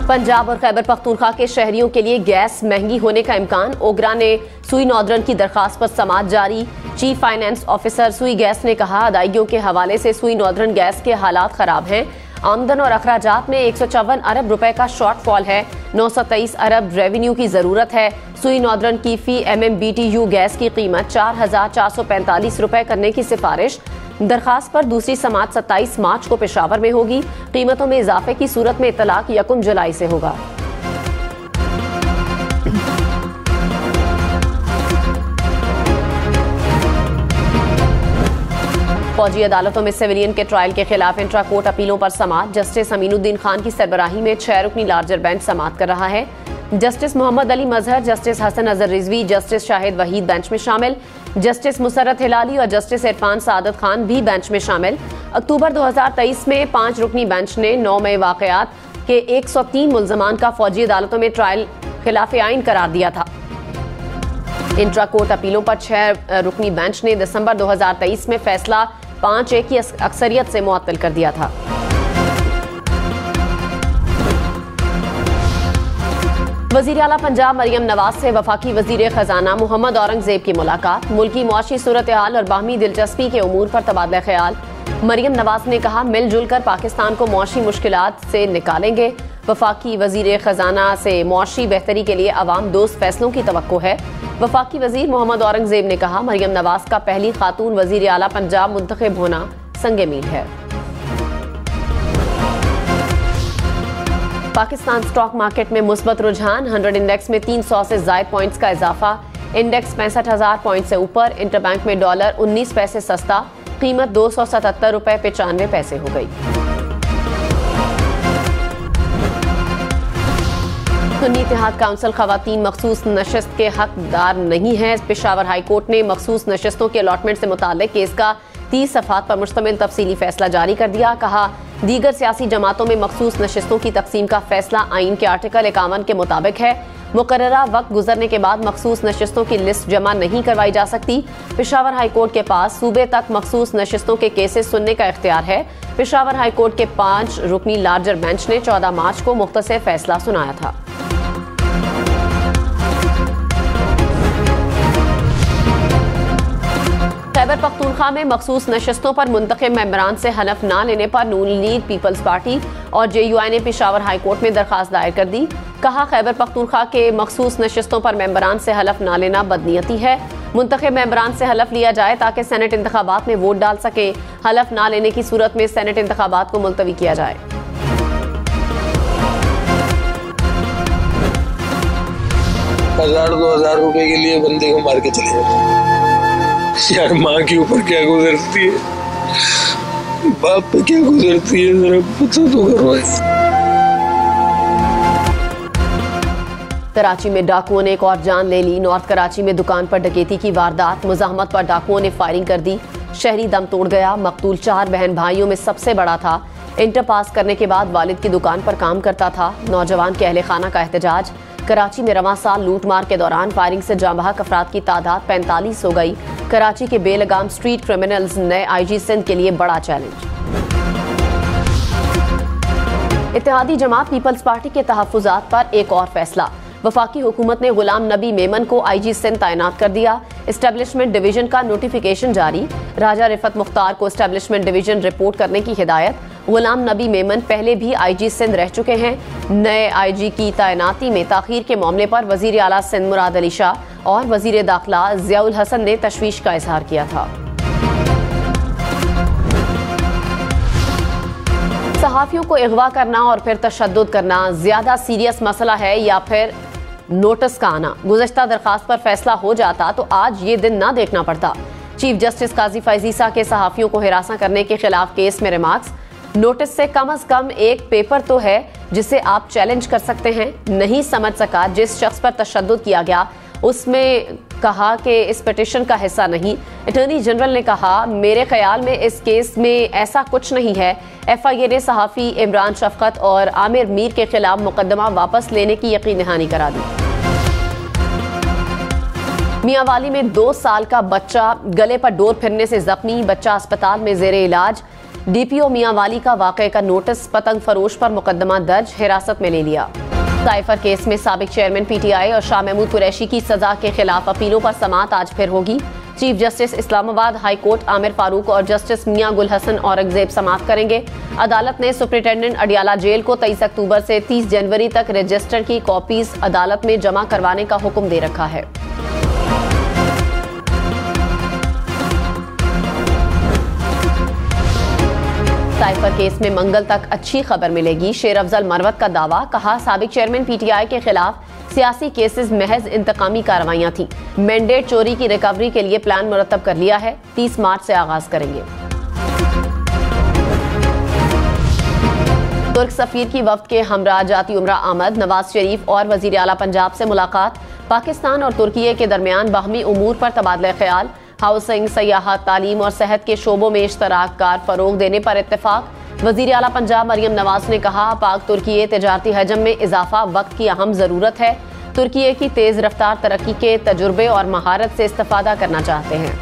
पंजाब और खैबर पख्तूनख्वा के शहरियों के लिए गैस महंगी होने का इम्कान। ओगरा ने सुई नॉर्दर्न की दरखास्त पर समाअत जारी। चीफ फाइनेंस ऑफिसर सुई गैस ने कहा, अदायगियों के हवाले से सुई नॉर्दर्न गैस के हालात खराब हैं। आमदन और अखराजात में 154 अरब रुपए का शॉर्टफॉल है। 923 अरब रेवेन्यू की जरूरत है। सुई नॉर्दर्न की फी MMBTU गैस की कीमत 4,445 रुपए करने की सिफारिश। दरखास्त पर दूसरी समाअत 27 मार्च को पेशावर में होगी। कीमतों में इजाफे की सूरत में इतलाक 1 जुलाई से होगा। फौजी अदालतों में सिविलियन के ट्रायल के खिलाफ इंट्रा कोर्ट अपीलों पर समाअत। जस्टिस अमीनुद्दीन खान की सरबराही में 6 रुकनी लार्जर बेंच समाअत कर रहा है। Justice Mohammad Ali Mazhar, justice Hasan Azhar Rizvi, justice Shahid Waheed bench में शामिल। जस्टिस मुसर्रत हिलाली और जस्टिस इरफान सादत खान भी बेंच में शामिल। अक्टूबर 2023 में 5 रुकनी बेंच ने 9 मई वाकयात के 103 मुल्जमान का फौजी अदालतों में ट्रायल खिलाफ आइन करार दिया था। इंट्रा कोर्ट अपीलों पर 6 रुकनी बेंच ने दिसंबर 2023 में फैसला 5-1 की अक्सरियत से मुअत्तल कर दिया था। वजीर आला पंजाब मरियम नवाज से वफाकी वजीर खजाना मोहम्मद औरंगजेब की मुलाकात। मुल्की मुआशी सूरत हाल और बाहमी दिलचस्पी के उमूर पर तबादला ख्याल। मरियम नवाज ने कहा, मिलजुल कर पाकिस्तान को मुआशी मुश्किलात से निकालेंगे। वफाकी वजीर खजाना से मुआशी बेहतरी के लिए अवाम दोस्त फैसलों की तवक्को है। वफाकी वजीर मोहम्मद औरंगजेब ने कहा, मरियम नवाज का पहली खातून वजीर आला पंजाब मुंतखब होना संगे मील है। पाकिस्तान स्टॉक मार्केट में मुस्बत रुझान। 100 इंडेक्स में 300 से ज़ायद पॉइंट्स का इजाफा। इंडेक्स 65,000 पॉइंट से ऊपर। इंटरबैंक में डॉलर 19 पैसे सस्ता। कीमत 277 रुपए 95 पैसे हो गई। सुन्नी इत्तेहाद काउंसिल खवातीन मखसूस नशिस्त के हकदार नहीं है। पेशावर हाई कोर्ट ने मखसूस नशिस्तों के अलॉटमेंट से मुताल्लिक केस का 30 सफ़हात पर मुश्तमिल तफसीली फैसला जारी कर दिया। कहा, दीगर सियासी जमातों में मखसूस नशिस्तों की तकसीम का फैसला आइन के आर्टिकल 51 के मुताबिक है। मुकर्ररा वक्त गुजरने के बाद मखसूस नशिस्तों की लिस्ट जमा नहीं करवाई जा सकती। पेशावर हाई कोर्ट के पास सूबे तक मखसूस नशिस्तों के केसेस सुनने का इख्तियार है। पेशावर हाई कोर्ट के 5 रुकनी लार्जर बेंच ने 14 मार्च को मुख्तसर फैसला सुनाया था। खैबर पख्तूनख्वा में मखसूस नशिस्तों पर मुंतखब मेंबरान से हलफ ना लेने पर नून लीग, पीपल्स पार्टी और JUI ने पेशावर हाई कोर्ट में दरखास्त दायर कर दी। कहा, खैबर पख्तूनख्वा के मखसूस नशिस्तों पर मेंबरान से हलफ ना लेना बदनीयती है। मुंतखब मेंबरान से हलफ लिया जाए ताकि सेनेट इंतखाबात में वोट डाल सके। हलफ ना लेने की सूरत में सेनेट इंतखाबात को मुलतवी किया जाए। 1000-2000 रुपए के लिए बंदे को मार के चले जाते यार। माँ के ऊपर क्या गुजरती है, बाप पे क्या गुजरती है, जरा पता तो करो। कराची में डाकुओं ने एक और जान ले ली। नॉर्थ कराची में दुकान पर डकैती की वारदात। मुजाहमत पर डाकुओं ने फायरिंग कर दी। शहरी दम तोड़ गया। मकतूल 4 बहन भाइयों में सबसे बड़ा था। इंटर पास करने के बाद वालिद की दुकान पर काम करता था। नौजवान के अहले खाना का एहतजाज। कराची में रवां साल लूटमार के दौरान फायरिंग से जांबहक अफराद की तादाद 45 हो गई। कराची के बेलगाम स्ट्रीट क्रिमिनल्स नए IG सिंध के लिए बड़ा चैलेंज। इत्तेहादी जमात पीपल्स पार्टी के तहफ्फुजात पर एक और फैसला। वफाकी हुकूमत ने गुलाम नबी मेमन को IG सिंध तैनात कर दिया। एस्टेब्लिशमेंट डिवीजन का नोटिफिकेशन जारी। राजा रिफत मुख्तार को एस्टेब्लिशमेंट डिवीजन रिपोर्ट करने की हिदायत। गुलाम नबी मेमन पहले भी IG सिंध रह चुके हैं। नए IG की तैनाती में ताखीर के मामले पर वजीर आला सिंध मुराद अली शाह और वजीर दाखिला ज़ियाउल हसन ने तशवीश का इजहार किया था। सहाफियों को अगवा करना और फिर तशद्दुद करना ज्यादा सीरियस मसला है या फिर नोटिस का आना? गुज़श्ता दरखास्त पर फैसला हो जाता तो आज ये दिन ना देखना पड़ता। चीफ जस्टिस काजी फैजीसा के सहाफियों को हिरासा करने के खिलाफ केस में रिमार्क्स। नोटिस से कम एक पेपर तो है जिसे आप चैलेंज कर सकते हैं। नहीं समझ सका जिस शख्स पर तशद्दुद किया गया, उसमें कहा कि इस पिटीशन का हिस्सा नहीं। अटॉर्नी जनरल ने कहा, मेरे ख्याल में इस केस में ऐसा कुछ नहीं है। FIA ने सहाफ़ी इमरान शफकत और आमिर मीर के खिलाफ मुकदमा वापस लेने की यकीन दहानी करा दी। मियांवाली में 2 साल का बच्चा गले पर डोर फिरने से जख्मी। बच्चा अस्पताल में जेरे इलाज। डीपीओ मियांवाली का वाकये का नोटिस, पतंग फरोश पर मुकदमा दर्ज, हिरासत में ले लिया। साइफर केस में साबिक चेयरमैन पीटीआई और शाह महमूद कुरैशी की सजा के खिलाफ अपीलों पर समाअत आज फिर होगी। Chief justice Islamabad high court Aamir Farooq और जस्टिस मियां गुल हसन औरंगजेब समाअत करेंगे। अदालत ने सुप्रिंटेंडेंट अडियाला जेल को 23 अक्टूबर से 30 जनवरी तक रजिस्टर की कॉपीज अदालत में जमा करवाने का हुक्म दे रखा है। साइफर केस में मंगल तक अच्छी खबर मिलेगी, शेर अफजल मरवत का दावा। कहा, साबिक चेयरमैन पीटीआई के खिलाफ सियासी केसेस महज इंतकामी कार्रवाइयां थी। मैंडेट चोरी की रिकवरी के लिए प्लान मुरतब कर लिया है, 30 मार्च से आगाज करेंगे। तुर्क सफीर की वफ्द के हमरा जाती उमरा आमद, नवाज शरीफ और वजीर आला पंजाब से मुलाकात। पाकिस्तान और तुर्की के दरमियान बाहमी उमूर पर तबादला ख्याल। हाउसिंग, सयाहत, तालीम और सेहत के शोबों में इश्तराककार फरोग देने पर इत्तेफाक। वजीर आला पंजाब मरियम नवाज ने कहा, पाक तुर्की तिजारती हजम में इजाफा वक्त की अहम जरूरत है। तुर्की की तेज रफ्तार तरक्की के तजुर्बे और महारत से इस्तेफादा करना चाहते हैं।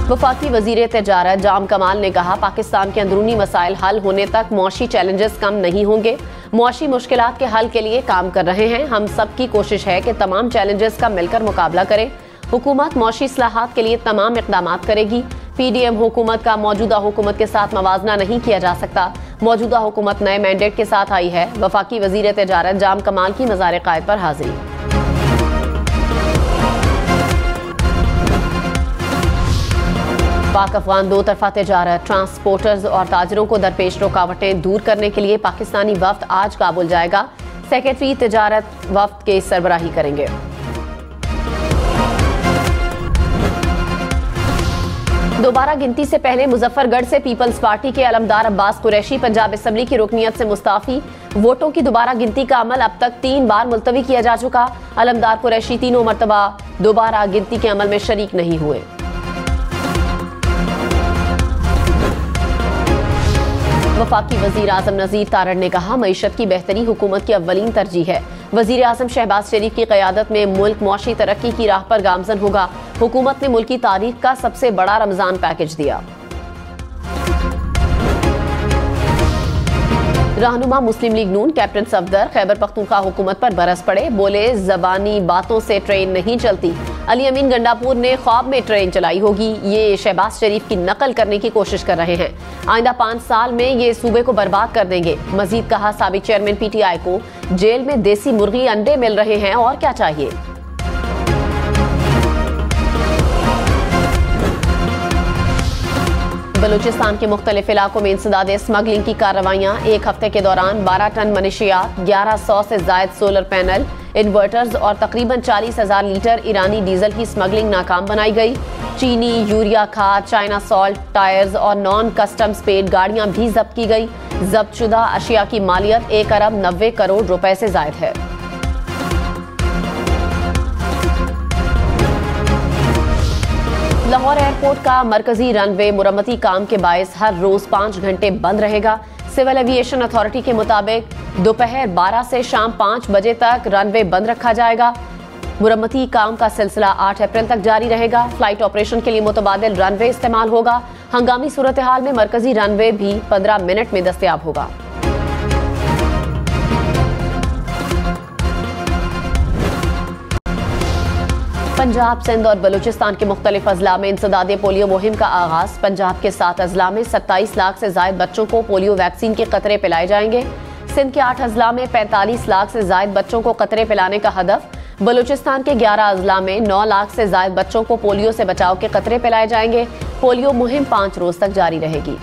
वफाकी वजीर तिजारत जाम कमाल ने कहा, पाकिस्तान के अंदरूनी मसाइल हल होने तक मुआशी चैलेंजेस कम नहीं होंगे। मुआशी मुश्किलात के हल के लिए काम कर रहे हैं। हम सब की कोशिश है कि तमाम चैलेंजेस का मिलकर मुकाबला करें। हुकूमत मुआशी इस्लाहात के लिए तमाम इक़दाम करेगी। पीडीएम हुकूमत का मौजूदा हुकूमत के साथ मवाजना नहीं किया जा सकता। मौजूदा हुकूमत नए मैंडेट के साथ आई है। वफाकी वजीर तिजारत जाम कमाल की मज़ार क़ायद पर हाजिरी। पाक अफगान दो तरफा तिजारत, ट्रांसपोर्टर्स और ताजरों को दरपेश रुकावटें दूर करने के लिए पाकिस्तानी वफ्द आज काबुल जाएगा। सेक्रेटरी तिजारत वफ्द के सरबराही करेंगे। दोबारा गिनती से पहले मुजफ्फरगढ़ से पीपल्स पार्टी के अलमदार अब्बास कुरैशी पंजाब असेंबली की रुकनियत से मुस्ताफी। वोटों की दोबारा गिनती का अमल अब तक 3 बार मुलतवी किया जा चुका। अलमदार कुरैशी तीनों मरतबा दोबारा गिनती के अमल में शरीक नहीं हुए। वफाकी वजीर आजम नजीर तारड़ ने कहा, मईशत की बेहतरी हुकूमत की अव्वलीन तरजीह है। वजीर आजम शहबाज शरीफ की क़यादत में मुल्क मुआशी तरक्की की राह पर गामजन होगा। हुकूमत ने मुल्क की तारीख का सबसे बड़ा रमजान पैकेज दिया। रहनुमा मुस्लिम लीग नून कैप्टन सफदर खैबर पख्तूनख्वा हुकूमत पर बरस पड़े। बोले, जबानी बातों से ट्रेन नहीं चलती। अली अमीन गंडापुर ने ख्वाब में ट्रेन चलाई होगी। ये शहबाज शरीफ की नकल करने की कोशिश कर रहे हैं। आइंदा 5 साल में ये सूबे को बर्बाद कर देंगे। मजीद कहा, साबिक चेयरमैन पीटीआई को जेल में देसी मुर्गी अंडे मिल रहे हैं, और क्या चाहिए। बलूचिस्तान के मुख्तलिफ इलाकों में इंसदाद स्मगलिंग की कार्रवाइयां। 1 हफ्ते के दौरान 12 टन मनशियात, 1100 से जायद सोलर पैनल, इन्वर्टर्स और तकरीबन 40,000 लीटर ईरानी डीजल की स्मगलिंग नाकाम बनाई गई। चीनी, यूरिया खाद, चाइना सॉल्ट, टायर्स और नॉन कस्टम्स पेड गाड़ियां भी जब्त की गई। जब्त शुदा अशिया की मालियत 1 अरब 90 करोड़ रुपए से जायद है। लाहौर एयरपोर्ट का मरकजी रनवे मुरम्मती काम के बायस हर रोज 5 घंटे बंद रहेगा। सिविल एविएशन अथॉरिटी के मुताबिक दोपहर 12 से शाम 5 बजे तक रनवे बंद रखा जाएगा। मुरम्मती काम का सिलसिला 8 अप्रैल तक जारी रहेगा। फ्लाइट ऑपरेशन के लिए मुतबादिल रनवे इस्तेमाल होगा। हंगामी सूरत हाल में मरकजी रनवे भी 15 मिनट में दस्तयाब होगा। पंजाब, सिंध और बलूचिस्तान के मुख्तलिफ अजला में इंसदादे पोलियो मुहिम का आगाज। पंजाब के 7 अजला में 27 लाख से जायद बच्चों को पोलियो वैक्सीन के कतरे पिलाए जाएंगे। सिंध के 8 अजला में 45 लाख से जायद बच्चों को कतरे पिलाने का हदफ। बलूचिस्तान के 11 अजला में 9 लाख से जायद बच्चों को पोलियो से बचाव के कतरे पिलाए जाएंगे। पोलियो मुहिम 5 रोज तक जारी रहेगी।